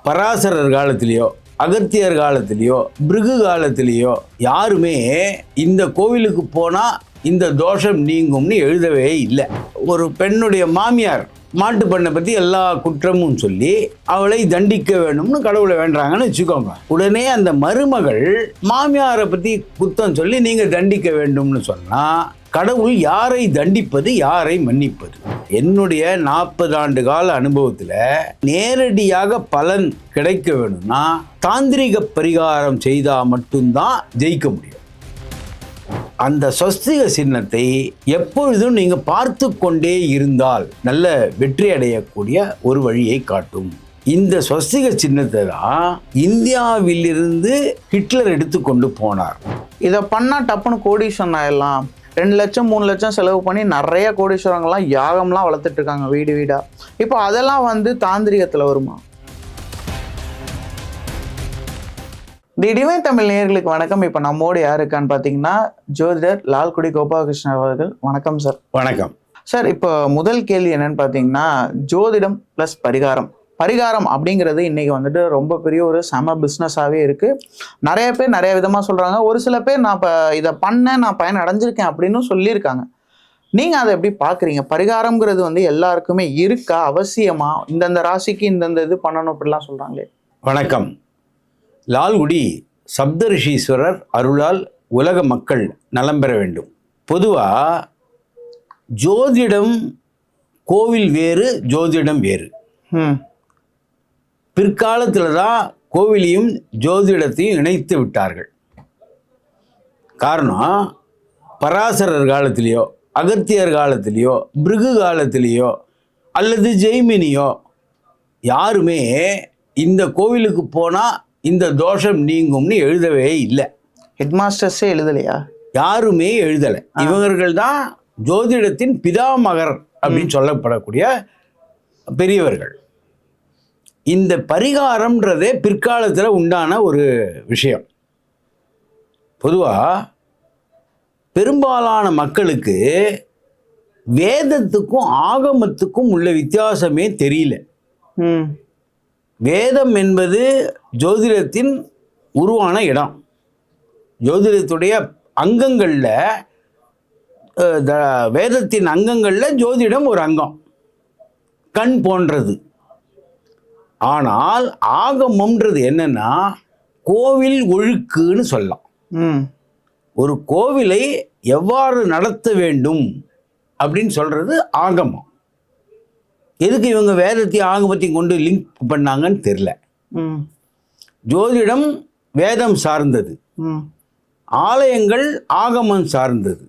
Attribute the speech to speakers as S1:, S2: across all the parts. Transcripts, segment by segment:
S1: பராசரர் காலத்திலேயோ அகத்தியர் காலத்திலேயோ பிருகு காலத்திலேயோ யாருமே இந்த கோவிலுக்கு போனால் இந்த தோஷம் நீங்கும்னு எழுதவே இல்லை. ஒரு பெண்ணுடைய மாமியார் மாட்டு பண்ணை பற்றி எல்லா குற்றமும் சொல்லி அவளை தண்டிக்க வேணும்னு கடவுளை வேண்டாங்கன்னு வச்சுக்கோங்க. உடனே அந்த மருமகள் மாமியாரை பற்றி குற்றம் சொல்லி நீங்கள் தண்டிக்க வேண்டும்னு சொன்னால் கடவுள் யாரை தண்டிப்பது, யாரை மன்னிப்பது? என்னுடைய 40 ஆண்டு கால அனுபவத்தில் நேரடியாக பலன் கிடைக்க வேணும்னா தாந்திரிக பரிகாரம் செய்தால் மட்டும்தான் ஜெயிக்க முடியும். அந்த ஸ்வஸ்திக சின்னத்தை எப்பொழுதும் நீங்கள் பார்த்து கொண்டே இருந்தால் நல்ல வெற்றி அடையக்கூடிய ஒரு வழியை காட்டும். இந்த ஸ்வஸ்திக சின்னத்தை தான் இந்தியாவிலிருந்து ஹிட்லர் எடுத்துக்கொண்டு போனார்.
S2: இதை பண்ணால் டப்புன்னு கோடீஸ்வரன் ஆயிடலாம், 2 லட்சம் 3 லட்சம் செலவு பண்ணி நிறைய கோடீஸ்வரங்கள்லாம் யாகம்லாம் வளர்த்துட்டு இருக்காங்க வீடு வீடா. இப்போ அதெல்லாம் தாந்திரிகத்தில் வருமா? தி டிவைன் தமிழ் நேயர்களுக்கு வணக்கம். இப்போ நம்மோடு யார் இருக்கான்னு பார்த்தீங்கன்னா ஜோதிடர் லால்குடி கோபாலகிருஷ்ணன் அவர்கள். வணக்கம் சார்.
S1: வணக்கம்
S2: சார். இப்போ முதல் கேள்வி என்னன்னு பார்த்தீங்கன்னா, ஜோதிடம் ப்ளஸ் பரிகாரம் அப்படிங்கிறது இன்னைக்கு ரொம்ப பெரிய ஒரு செம பிஸ்னஸாகவே இருக்குது. நிறைய பேர் நிறைய விதமாக சொல்கிறாங்க. ஒரு சில பேர் நான் இப்போ இதை பண்ணேன், நான் பயன் அடைஞ்சிருக்கேன் அப்படின்னு சொல்லியிருக்காங்க. நீங்கள் அதை எப்படி பார்க்குறீங்க? பரிகாரம்ங்கிறது எல்லாருக்குமே இருக்கா? அவசியமா? இந்தந்த ராசிக்கு இந்தந்த இது பண்ணணும் அப்படிலாம் சொல்கிறாங்களே.
S1: வணக்கம். லால்குடி சப்தரிஷீஸ்வரர் அருளால் உலக மக்கள் நலம் பெற வேண்டும். பொதுவாக ஜோதிடம் கோவில் வேறு, ஜோதிடம் வேறு. பிற்காலத்தில் தான் கோவிலையும் ஜோதிடத்தையும் இணைத்து விட்டார்கள். காரணம், பராசரர் காலத்திலேயோ அகத்தியர் காலத்திலேயோ பிருகு காலத்திலேயோ அல்லது ஜெய்மினியோ யாருமே இந்த கோவிலுக்கு போனால் இந்த தோஷம் நீங்கும்னு எழுதவே இல்லை.
S2: ஹெட்மாஸ்டர்ஸே எழுதலையா? யாருமே
S1: எழுதலை. இவர்கள் தான் ஜோதிடத்தின் பிதாமகர் அப்படின்னு சொல்லப்படக்கூடிய பெரியவர்கள். இந்த பரிகாரம்ன்றதே பிற்காலத்தில் உண்டான ஒரு விஷயம். பொதுவாக பெரும்பாலான மக்களுக்கு வேதத்துக்கும் ஆகமத்துக்கும் உள்ள வித்தியாசமே தெரியல. வேதம் என்பது ஜோதிடத்தின் உருவான இடம். ஜோதிடத்துடைய அங்கங்களில், வேதத்தின் அங்கங்களில் ஜோதிடம் ஒரு அங்கம், கண் போன்றது. ஆனால் ஆகமம்ன்றது என்னன்னா கோவில் ஒழுக்குன்னு சொல்லலாம். ஒரு கோவிலை எவ்வாறு நடத்த வேண்டும் அப்படின்னு சொல்றது ஆகமம். எதுக்கு இவங்க வேதத்தையும் ஆகமத்தையும் கொண்டு லிங்க் பண்ணாங்கன்னு தெரியல. ஜோதிடம் வேதம் சார்ந்தது, ஆலயங்கள் ஆகமம் சார்ந்தது.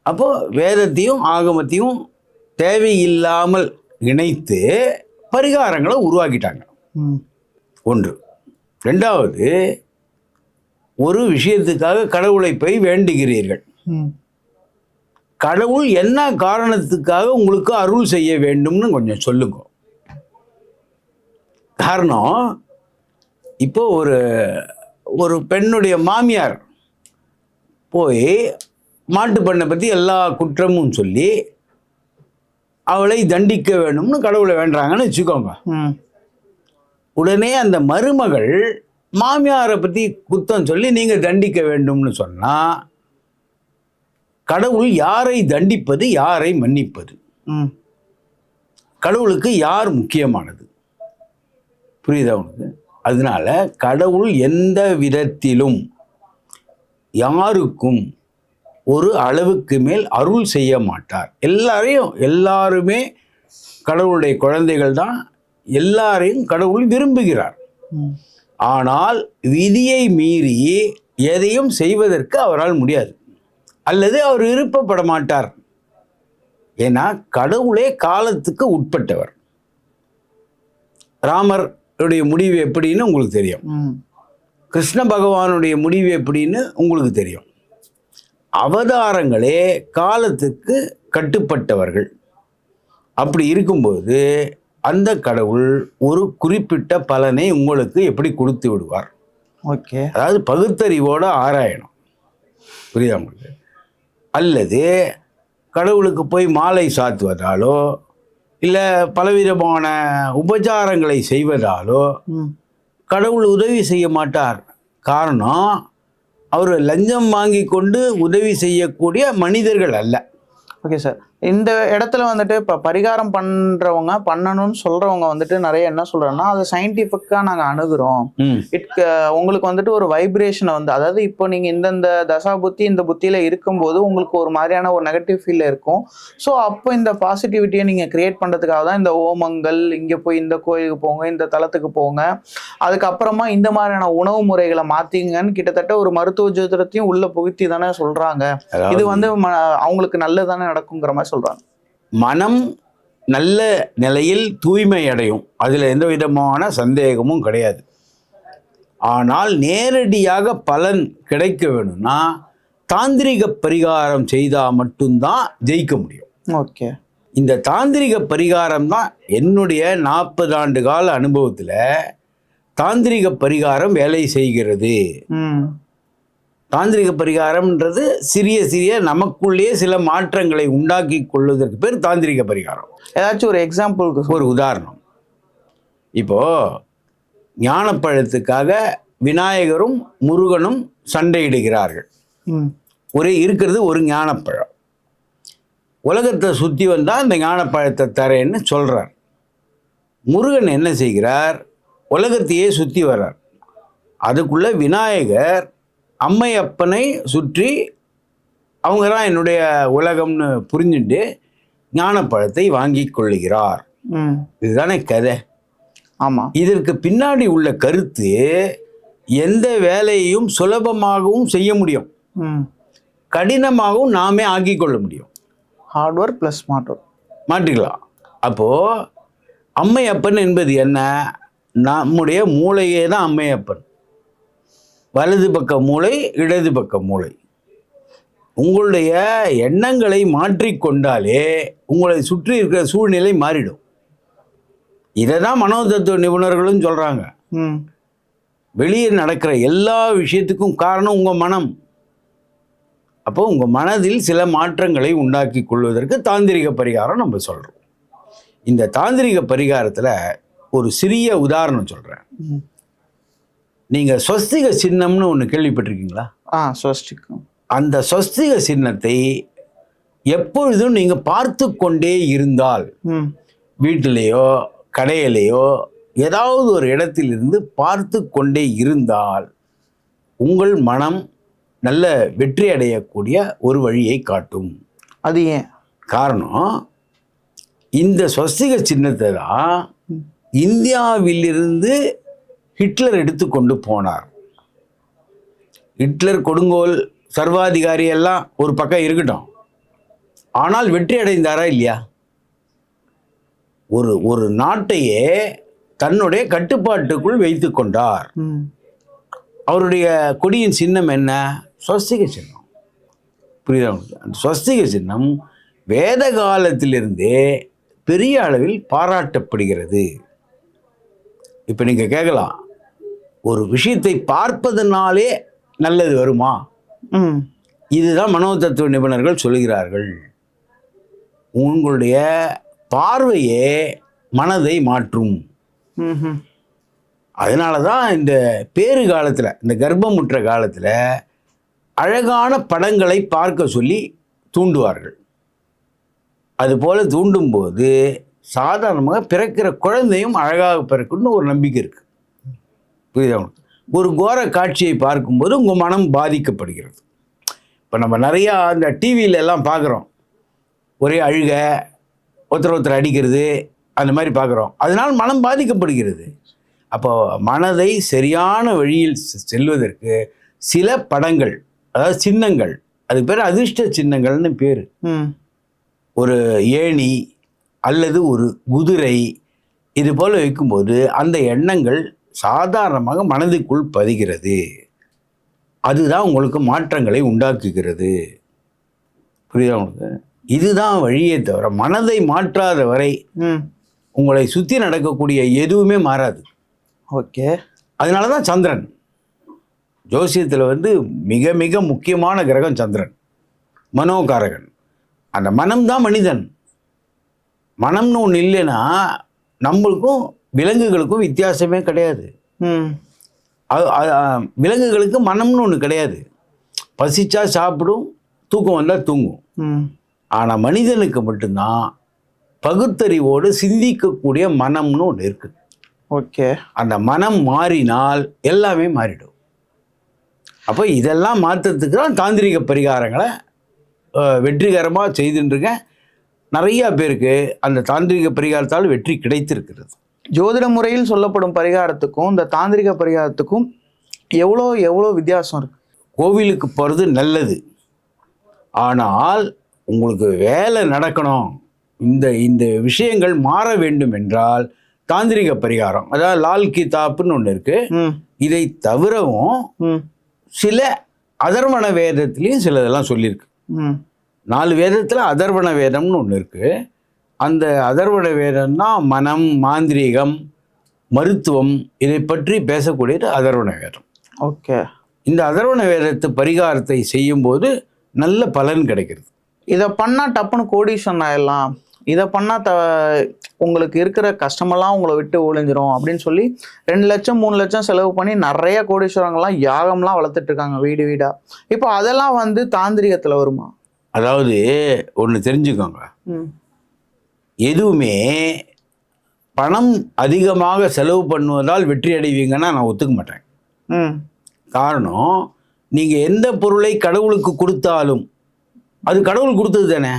S1: அப்போ வேதத்தையும் ஆகமத்தையும் தேவையில்லாமல் இணைத்து பரிகாரங்களை உருவாக்கிட்டாங்க. ஒன்று. ரெண்டாவது, ஒரு விஷயத்துக்காக கடவுளை போய் வேண்டுகிறீர்கள். கடவுள் என்ன காரணத்துக்காக உங்களுக்கு அருள் செய்ய வேண்டும்னு கொஞ்சம் சொல்லுங்க. காரணம், இப்போ ஒரு பெண்ணுடைய மாமியார் போய் மாட்டு பண்ணை பற்றி எல்லா குற்றமும் சொல்லி அவளை தண்டிக்க வேண்டும்னு கடவுளை வேண்டாங்கன்னு வச்சுக்கோங்க. உடனே அந்த மருமகள் மாமியாரை பற்றி குற்றம் சொல்லி நீங்கள் தண்டிக்க வேண்டும்னு சொன்னால் கடவுள் யாரை தண்டிப்பது, யாரை மன்னிப்பது? கடவுளுக்கு யார் முக்கியமானது? புரியுதா உனக்கு? அதனால கடவுள் எந்த விதத்திலும் யாருக்கும் ஒரு அளவுக்கு மேல் அருள் செய்ய மாட்டார். எல்லாருமே கடவுளுடைய குழந்தைகள் தான். எல்லாரையும் கடவுள் விரும்புகிறார். ஆனால் விதியை மீறி எதையும் செய்வதற்கு அவரால் முடியாது, அல்லது அவர் விருப்பப்பட மாட்டார். ஏன்னா கடவுளே காலத்துக்கு உட்பட்டவர். ராமருடைய முடிவு எப்படின்னு உங்களுக்கு தெரியும். கிருஷ்ண பகவானுடைய முடிவு எப்படின்னு உங்களுக்கு தெரியும். அவதாரங்களே காலத்துக்கு கட்டுப்பட்டவர்கள். அப்படி இருக்கும்போது அந்த கடவுள் ஒரு குறிப்பிட்ட பலனை உங்களுக்கு எப்படி கொடுத்து விடுவார்?
S2: ஓகே,
S1: அதாவது பகுத்தறிவோடு ஆராயணும். புரியுதா உங்களுக்கு? அல்லது கடவுளுக்கு போய் மாலை சாத்துவதாலோ இல்லை பலவிதமான உபச்சாரங்களை செய்வதாலோ
S2: ம்
S1: கடவுள் உதவி செய்ய மாட்டார். காரணம், அவர் லஞ்சம் வாங்கி கொண்டு உதவி செய்யக்கூடிய மனிதர்கள் அல்ல.
S2: Okay sir. இந்த இடத்துல வந்துட்டு இப்போ பரிகாரம் பண்ணுறவங்க பண்ணணும்னு சொல்கிறவங்க வந்துட்டு நிறைய என்ன சொல்கிறாங்கன்னா, அதை சயின்டிஃபிக்காக நாங்கள் அணுகுறோம்.
S1: ம்
S2: உங்களுக்கு வந்துட்டு ஒரு வைப்ரேஷனை வந்து, அதாவது இப்போ நீங்கள் இந்தந்த தசா புத்தி இந்த புத்தியில் இருக்கும்போது உங்களுக்கு ஒரு மாதிரியான ஒரு நெகட்டிவ் ஃபீல் இருக்கும். ஸோ அப்போ இந்த பாசிட்டிவிட்டியை நீங்கள் கிரியேட் பண்ணுறதுக்காக தான் இந்த ஓமங்கள், இங்கே போய் இந்த கோயிலுக்கு போங்க, இந்த தலத்துக்கு போங்க, அதுக்கப்புறமா இந்த மாதிரியான உணவு முறைகளை மாற்றிங்கன்னு கிட்டத்தட்ட ஒரு மருத்துவ ஜோதிடத்தையும் உள்ள புகுத்தி தானே சொல்கிறாங்க. இது வந்து அவங்களுக்கு நல்லதானே நடக்குங்கிற மாதிரி சொல்கிறாங்க.
S1: மனம் நல்ல நிலையில் தூய்மை அடையும், அதில் எந்த விதமான சந்தேகமும் கிடையாது. ஆனால் நேரடியாக பலன் கிடைக்க வேணும்னா தாந்திரிக பரிகாரம் செய்தால் மட்டும்தான் ஜெயிக்க முடியும்.
S2: ஓகே.
S1: இந்த தாந்திரிக பரிகாரம் தான் என்னுடைய 40 ஆண்டு கால அனுபவத்தில் தாந்திரிக பரிகாரம் வேலை செய்கிறது.
S2: ம்
S1: தாந்திரிக பரிகாரம்ன்றது சிறிய சிறிய நமக்குள்ளேயே சில மாற்றங்களை உண்டாக்கி கொள்வதற்கு பேர் தாந்திரிக பரிகாரம்.
S2: ஏதாச்சும் ஒரு எக்ஸாம்பிளுக்கு
S1: ஒரு உதாரணம், இப்போ ஞானப்பழத்துக்காக விநாயகரும் முருகனும் சண்டையிடுகிறார்கள்.
S2: ம்
S1: இருக்கிறது ஒரு ஞானப்பழம். உலகத்தை சுற்றி வந்தால் இந்த ஞானப்பழத்தை தரேன்னு சொல்கிறார். முருகன் என்ன செய்கிறார்? உலகத்தையே சுற்றி வர்றார். அதுக்குள்ள விநாயகர் அம்மையப்பனை சுற்றி அவங்க தான் என்னுடைய உலகம்னு புரிஞ்சுட்டு ஞானப்பழத்தை வாங்கி கொள்ளுகிறார். இதுதானே கதை.
S2: ஆமாம்.
S1: இதற்கு பின்னாடி உள்ள கருத்து, எந்த வேலையையும் சுலபமாகவும் செய்ய முடியும், கடினமாகவும் நாமே ஆக்கி கொள்ள முடியும்.
S2: Hard work plus smart work
S1: மாற்றிக்கலாம். அப்போது அம்மையப்பன் என்பது என்ன? நம்முடைய மூளையே தான் அம்மையப்பன். வலது பக்க மூளை, இடது பக்க மூளை. உங்களுடைய எண்ணங்களை மாற்றிக்கொண்டாலே உங்களை சுற்றி இருக்கிற சூழ்நிலை மாறிடும். இதை தான் மனோதத்துவ நிபுணர்களும் சொல்கிறாங்க. வெளியே நடக்கிற எல்லா விஷயத்துக்கும் காரணம் உங்கள் மனம். அப்போ உங்கள் மனதில் சில மாற்றங்களை உண்டாக்கி கொள்வதற்கு தாந்திரிக பரிகாரம் நம்ம சொல்கிறோம். இந்த தாந்திரிக பரிகாரத்தில் ஒரு சிறிய உதாரணம் சொல்கிறேன். நீங்கள் ஸ்வஸ்திக சின்னம்னு ஒன்று கேள்விப்பட்டிருக்கீங்களா?
S2: ஸ்வஸ்திகம்.
S1: அந்த ஸ்வஸ்திக சின்னத்தை எப்பொழுதும் நீங்கள் பார்த்து கொண்டே இருந்தால், வீட்டிலேயோ கடையிலேயோ ஏதாவது ஒரு இடத்திலிருந்து பார்த்து கொண்டே இருந்தால் உங்கள் மனம் நல்ல வெற்றி அடையக்கூடிய ஒரு வழியை காட்டும்.
S2: அது ஏன்?
S1: காரணம், இந்த ஸ்வஸ்திக சின்னத்தை தான் இந்தியாவிலிருந்து ஹிட்லர் எடுத்துக்கொண்டு போனார். ஹிட்லர் கொடுங்கோல் சர்வாதிகாரி எல்லாம் ஒரு பக்கம் இருக்கட்டும், ஆனால் வெற்றி அடைந்தாரா இல்லையா? ஒரு நாட்டையே தன்னுடைய கட்டுப்பாட்டுக்குள் வைத்து கொண்டார். அவருடைய கொடியின் சின்னம் என்ன? ஸ்வஸ்திக சின்னம். புரியுதா? அந்த ஸ்வஸ்திக சின்னம் வேத காலத்திலிருந்தே பெரிய அளவில் பாராட்டப்படுகிறது. இப்போ நீங்கள் கேட்கலாம், ஒரு விஷயத்தை பார்ப்பதனாலே நல்லது வருமா? இதுதான் மனோதத்துவ நிபுணர்கள் சொல்கிறார்கள். உங்களுடைய பார்வையே மனதை மாற்றும். அதனால தான் இந்த பேறு காலத்தில், இந்த கர்ப்பமுற்ற காலத்தில் அழகான படங்களை பார்க்க சொல்லி தூண்டுவார்கள். அதுபோல் தூண்டும்போது சாதாரணமாக பிறக்கிற குழந்தையும் அழகாக பிறக்குன்னு ஒரு நம்பிக்கை இருக்குது. புரியுதா? ஒரு கோர காட்சியை பார்க்கும்போது உங்கள் மனம் பாதிக்கப்படுகிறது. இப்போ நம்ம நிறையா அந்த டிவியில எல்லாம் பார்க்குறோம், ஒரே அழுக, ஒருத்தர் அடிக்கிறது, அந்த மாதிரி பார்க்குறோம். அதனால் மனம் பாதிக்கப்படுகிறது. அப்போ மனதை சரியான வழியில் செல்வதற்கு சில படங்கள், அதாவது சின்னங்கள், அது பேர் அதிர்ஷ்ட சின்னங்கள்னு பேர். ஒரு ஏணி அல்லது ஒரு குதிரை இது போல் வைக்கும்போது அந்த எண்ணங்கள் சாதாரணமாக மனதுக்குள் பதிகிறது. அதுதான் உங்களுக்கு மாற்றங்களை உண்டாக்குகிறது. புரியுதா உங்களுக்கு? இதுதான் வழியே தவிர மனதை மாற்றாத வரை உங்களை சுற்றி நடக்கக்கூடிய எதுவுமே மாறாது.
S2: ஓகே.
S1: அதனால தான் சந்திரன் ஜோசியத்தில் மிக மிக முக்கியமான கிரகம் சந்திரன், மனோகாரகன். அந்த மனம்தான் மனிதன். மனம்னு ஒன்று இல்லைன்னா நம்மளுக்கும் விலங்குகளுக்கும் வித்தியாசமே கிடையாது.
S2: ம்
S1: விலங்குகளுக்கு மனம்னு ஒன்று கிடையாது. பசிச்சா சாப்பிடும், தூக்கம் வந்தால் தூங்கும்.
S2: ம்
S1: ஆனால் மனிதனுக்கு மட்டும்தான் பகுத்தறிவோடு சிந்திக்கக்கூடிய மனம்னு ஒன்று இருக்குது.
S2: ஓகே.
S1: அந்த மனம் மாறினால் எல்லாமே மாறிடும். அப்போ இதெல்லாம் மாற்றத்துக்கு தான் தாந்திரிக பரிகாரங்களை வெற்றிகரமாக செய்துட்டுருக்கேன். நிறையா பேருக்கு அந்த தாந்திரிக பரிகாரத்தால் வெற்றி கிடைத்திருக்கிறது.
S2: ஜோதிட முறையில் சொல்லப்படும் பரிகாரத்துக்கும் இந்த தாந்திரிக பரிகாரத்துக்கும் எவ்வளோ எவ்வளோ வித்தியாசம் இருக்கு?
S1: கோவிலுக்கு போகிறது நல்லது, ஆனால் உங்களுக்கு வேலை நடக்கணும், இந்த விஷயங்கள் மாற வேண்டும் என்றால் தாந்திரிக பரிகாரம், அதாவது லால் கிதாப்னு ஒன்று இருக்குது. இதை தவிரவும் சில அதர்வண வேதத்துலேயும் சிலதெல்லாம் சொல்லியிருக்கு. 4 வேதத்தில் அதர்வண வேதம்னு ஒன்று இருக்குது. அந்த அதர்வண வேதம்னா மனம், மாந்திரீகம், மருத்துவம், இதை பற்றி பேசக்கூடியது அதர்வண வேதம்.
S2: ஓகே.
S1: இந்த அதர்வண வேதத்து பரிகாரத்தை செய்யும்போது நல்ல பலன் கிடைக்கிறது.
S2: இதை பண்ணால் டப்புன்னு கோடீஸ்வரன் ஆயிடலாம், இதை பண்ணால் உங்களுக்கு இருக்கிற கஷ்டமெல்லாம் உங்களை விட்டு ஒழிஞ்சிரும் அப்படின்னு சொல்லி 2 லட்சம் 3 லட்சம் செலவு பண்ணி நிறைய கோடீஸ்வரங்கள்லாம் யாகம்லாம் வளர்த்துட்டு இருக்காங்க வீடு வீடா. இப்போ அதெல்லாம் வந்து தாந்திரிகத்தில் வருமா?
S1: அதாவது ஒன்று தெரிஞ்சுக்கோங்க, எதுவுமே பணம் அதிகமாக செலவு பண்ணுவதால் வெற்றி அடைவீங்கன்னா நான் ஒத்துக்க மாட்டேன். காரணம், நீங்கள் எந்த பொருளை கடவுளுக்கு கொடுத்தாலும் அது கடவுள் கொடுத்தது தானே.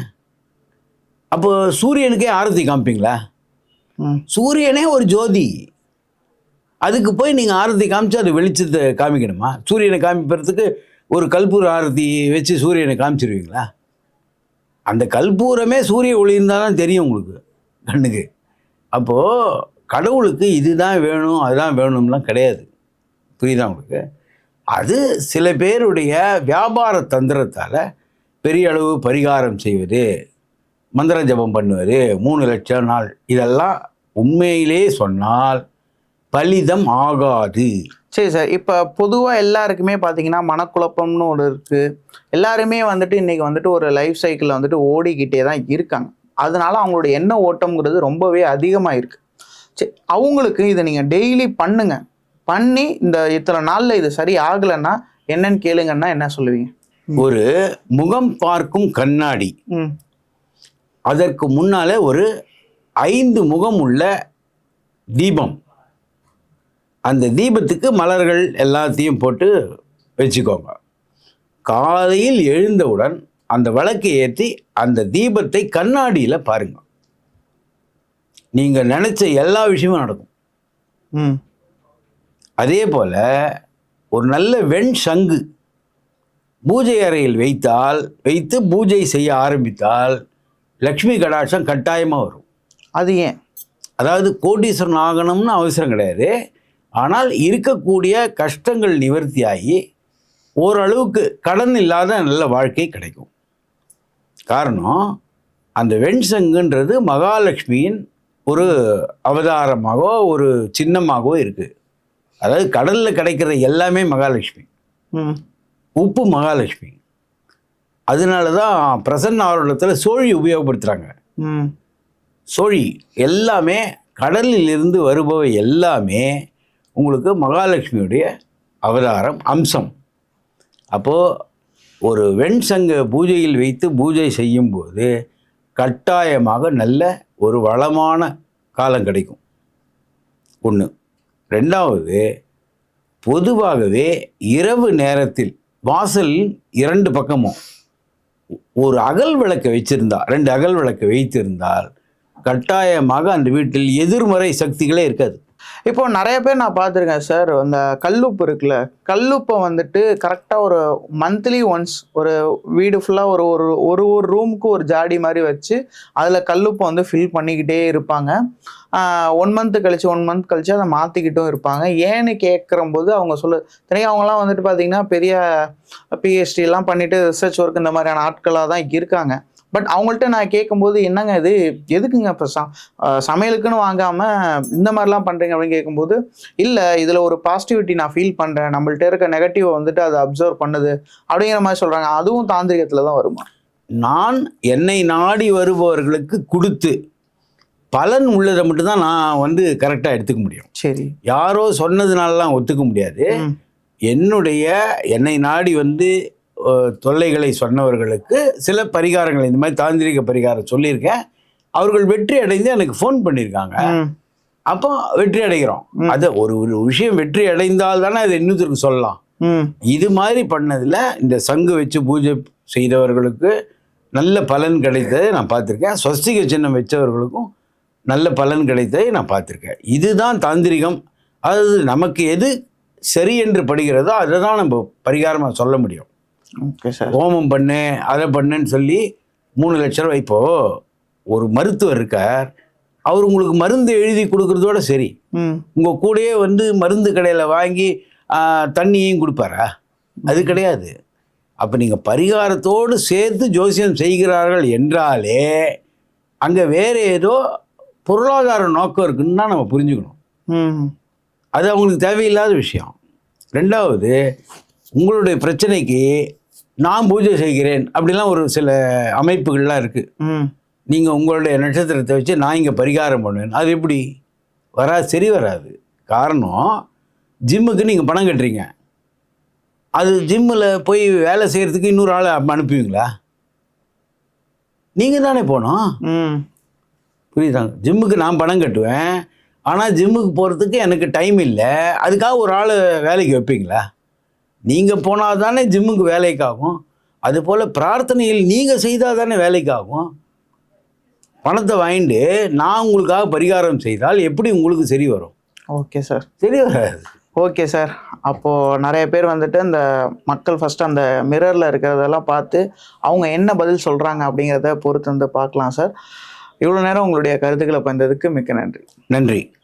S1: அப்போ சூரியனுக்கே ஆரத்தி காமிப்பீங்களா? சூரியனே ஒரு ஜோதி, அதுக்கு போய் நீங்கள் ஆரத்தி காமிச்சு அது வெளிச்சத்தை காமிக்கணுமா? சூரியனை காமிப்பறதுக்கு ஒரு கற்பூர ஆரத்தி வச்சு சூரியனை காமிச்சிருவீங்களா? அந்த கற்பூரமே சூரிய ஒளி இருந்தால் தான் தெரியும் உங்களுக்கு கண்ணுக்கு. அப்போது கடவுளுக்கு இதுதான் வேணும் அதுதான் வேணும்லாம் கிடையாது. புரியுதா உங்களுக்கு? அது சில பேருடைய வியாபார தந்திரத்தால் பெரிய அளவு பரிகாரம் செய்வது, மந்திர ஜபம் பண்ணுவது, 3 லட்சம் நாள், இதெல்லாம் உண்மையிலே சொன்னால் பலிதம் ஆகாது.
S2: சரி சார், இப்போ பொதுவாக எல்லாருக்குமே பார்த்தீங்கன்னா மனக்குழப்பம்னு ஒன்று இருக்குது. எல்லாருமே வந்துட்டு இன்றைக்கி வந்துட்டு ஒரு லைஃப் சைக்கிளில் வந்துட்டு ஓடிக்கிட்டே தான் இருக்காங்க. அதனால அவங்களோட எண்ண ஓட்டம்ங்கிறது ரொம்பவே அதிகமாக இருக்குது. சரி, அவங்களுக்கு இதை நீங்கள் டெய்லி பண்ணுங்க, பண்ணி இந்த இத்தனை நாளில் இது சரி ஆகலைன்னா என்னன்னு கேளுங்கன்னா என்ன சொல்லுவீங்க?
S1: ஒரு முகம் பார்க்கும் கண்ணாடி, அதற்கு முன்னாலே ஒரு 5 முகம் உள்ள தீபம், அந்த தீபத்துக்கு மலர்கள் எல்லாத்தையும் போட்டு வச்சுக்கோங்க. காலையில் எழுந்தவுடன் அந்த விளக்கை ஏற்றி அந்த தீபத்தை கண்ணாடியில் பாருங்க. நீங்கள் நினச்ச எல்லா விஷயமும் நடக்கும். அதே போல் ஒரு நல்ல வெண் சங்கு பூஜை அறையில் வைத்து பூஜை செய்ய ஆரம்பித்தால் லக்ஷ்மி கடாட்சம் கட்டாயமாக வரும். அது ஏன்? அதாவது கோடீஸ்வரன் ஆகணும்னு அவசரம் கிடையாது, ஆனால் இருக்கக்கூடிய கஷ்டங்கள் நிவர்த்தியாகி ஓரளவுக்கு கடன் இல்லாத நல்ல வாழ்க்கை கிடைக்கும். காரணம், அந்த வெண் சங்குன்றது மகாலட்சுமியின் ஒரு அவதாரமாகவோ ஒரு சின்னமாகவோ இருக்குது. அதாவது கடலில் கிடைக்கிற எல்லாமே மகாலட்சுமி, உப்பு மகாலட்சுமி. அதனால தான் பிரசன்ன ஆரோடத்தில் சோழி உபயோகப்படுத்துகிறாங்க. சோழி எல்லாமே கடலில் இருந்து வருபவை எல்லாமே உங்களுக்கு மகாலட்சுமியுடைய அவதாரம் அம்சம். அப்போது ஒரு வெண் சங்க பூஜையில் வைத்து பூஜை செய்யும்போது கட்டாயமாக நல்ல ஒரு வளமான காலம் கிடைக்கும். 1. 2வது, பொதுவாகவே இரவு நேரத்தில் வாசலில் 2 பக்கமும் ஒரு அகல் விளக்கை வச்சிருந்தா, 2 அகல் விளக்கை வைத்திருந்தால் கட்டாயமாக அந்த வீட்டில் எதிர்மறை சக்திகளே இருக்காது.
S2: இப்போ நிறைய பேர் நான் பார்த்துருக்கேன் சார், அந்த கல்லுப்பு இருக்குல்ல, கல்லுப்பை வந்துட்டு கரெக்டாக ஒரு மந்த்லி ஒன்ஸ் ஒரு வீடு ஃபுல்லாக ஒரு ரூமுக்கு ஒரு ஜாடி மாதிரி வச்சு அதில் கல்லுப்பை வந்து ஃபில் பண்ணிக்கிட்டே இருப்பாங்க. 1 மந்த் கழிச்சு அதை மாற்றிக்கிட்டும் இருப்பாங்க. ஏன்னு கேட்குறம்போது அவங்க தனியாக அவங்களாம் வந்துட்டு பார்த்திங்கன்னா பெரிய பிஹெச்டிலாம் பண்ணிவிட்டு ரிசர்ச் ஒர்க் இந்த மாதிரியான ஆட்களாக தான் இருக்காங்க. பட் அவங்கள்ட்ட நான் கேட்கும்போது என்னங்க இது எதுக்குங்க இப்போ சமையலுக்குன்னு வாங்காமல் இந்த மாதிரிலாம் பண்ணுறீங்க அப்படின்னு கேட்கும்போது, இல்லை இதில் ஒரு பாசிட்டிவிட்டி நான் ஃபீல் பண்ணுறேன், நம்மள்ட்ட இருக்க நெகட்டிவை வந்துட்டு அதை அப்சர்வ் பண்ணுது அப்படிங்கிற மாதிரி சொல்கிறாங்க. அதுவும் தாந்திரிகத்தில் தான் வருமா?
S1: நான் என்னை நாடி வருபவர்களுக்கு கொடுத்து பலன் உள்ளதை மட்டும்தான் நான் வந்து கரெக்டாக எடுத்துக்க முடியும்.
S2: சரி.
S1: யாரோ சொன்னதுனாலலாம் ஒத்துக்க முடியாது.
S2: ம்.
S1: என்னை நாடி வந்து தொல்லைகளை சொன்னவர்களுக்கு சில பரிகாரங்கள் இந்த மாதிரி தாந்திரிக பரிகாரம் சொல்லியிருக்கேன். அவர்கள் வெற்றி அடைந்து எனக்கு ஃபோன் பண்ணியிருக்காங்க.
S2: ம்.
S1: அப்போ வெற்றி அடைகிறோம். அது ஒரு ஒரு விஷயம் வெற்றி அடைந்தால் தானே அதை இன்னொருத்தருக்கு சொல்லலாம்.
S2: ம்.
S1: இது மாதிரி பண்ணதில் இந்த சங்கு வச்சு பூஜை செய்தவர்களுக்கு நல்ல பலன் கிடைத்ததை நான் பார்த்துருக்கேன். ஸ்வஸ்திக சின்னம் வச்சவர்களுக்கும் நல்ல பலன் கிடைத்ததை நான் பார்த்துருக்கேன். இதுதான் தாந்திரிகம். அதாவது நமக்கு எது சரி என்று படுகிறதோ அதை தான் நம்ம பரிகாரமாக சொல்ல முடியும்.
S2: Okay sir.
S1: ஹோமம் பண்ணு அதை பண்ணுன்னு சொல்லி 3 லட்ச ரூபாய். இப்போது ஒரு மருத்துவர் இருக்கார், அவர் உங்களுக்கு மருந்து எழுதி கொடுக்குறதோட சரி,
S2: ம்.
S1: உங்கள் கூடயே வந்து மருந்து கடையில் வாங்கி தண்ணியையும் கொடுப்பாரா? அது கிடையாது. அப்போ நீங்கள் பரிகாரத்தோடு சேர்த்து ஜோசியம் செய்கிறார்கள் என்றாலே அங்கே வேறு ஏதோ பொருளாதார நோக்கம் இருக்குன்னு தான் நம்ம புரிஞ்சுக்கணும்.
S2: ம்.
S1: அது அவங்களுக்கு தேவையில்லாத விஷயம். 2வது, உங்களுடைய பிரச்சனைக்கு நான் பூஜை செய்கிறேன் அப்படிலாம் ஒரு சில அமைப்புகள்லாம் இருக்குது.
S2: ம்.
S1: நீங்கள் உங்களுடைய நட்சத்திரத்தை வச்சு நான் இங்கே பரிகாரம் பண்ணுவேன், அது எப்படி வராது? சரி வராது. காரணம், ஜிம்முக்கு நீங்கள் பணம் கட்டுறீங்க, அது ஜிம்மில் போய் வேலை செய்கிறதுக்கு இன்னொரு ஆளை அனுப்புவீங்களா? நீங்கள் தானே போகணும்.
S2: ம்.
S1: புரியுதாங்க? ஜிம்முக்கு நான் பணம் கட்டுவேன், ஆனால் ஜிம்முக்கு போகிறதுக்கு எனக்கு டைம் இல்லை, அதுக்காக ஒரு ஆள் வேலைக்கு வைப்பீங்களா? நீங்கள் போனால் தானே ஜிம்முக்கு வேலைக்காகும். அதுபோல் பிரார்த்தனையில் நீங்கள் செய்தால் தானே வேலைக்காகும். பணத்தை வாங்கிட்டு நான் உங்களுக்காக பரிகாரம் செய்தால் எப்படி உங்களுக்கு சரி வரும்?
S2: Okay sir.
S1: சரி வராது.
S2: Okay sir. அப்போது நிறைய பேர் வந்துட்டு இந்த மக்கள் ஃபஸ்ட்டு அந்த மிரரில் இருக்கிறதெல்லாம் பார்த்து அவங்க என்ன பதில் சொல்கிறாங்க அப்படிங்கிறத பொறுத்து வந்து பார்க்கலாம் சார். இவ்வளோ நேரம் உங்களுடைய கருத்துக்களை பகிர்ந்ததுக்கு மிக்க நன்றி.
S1: நன்றி.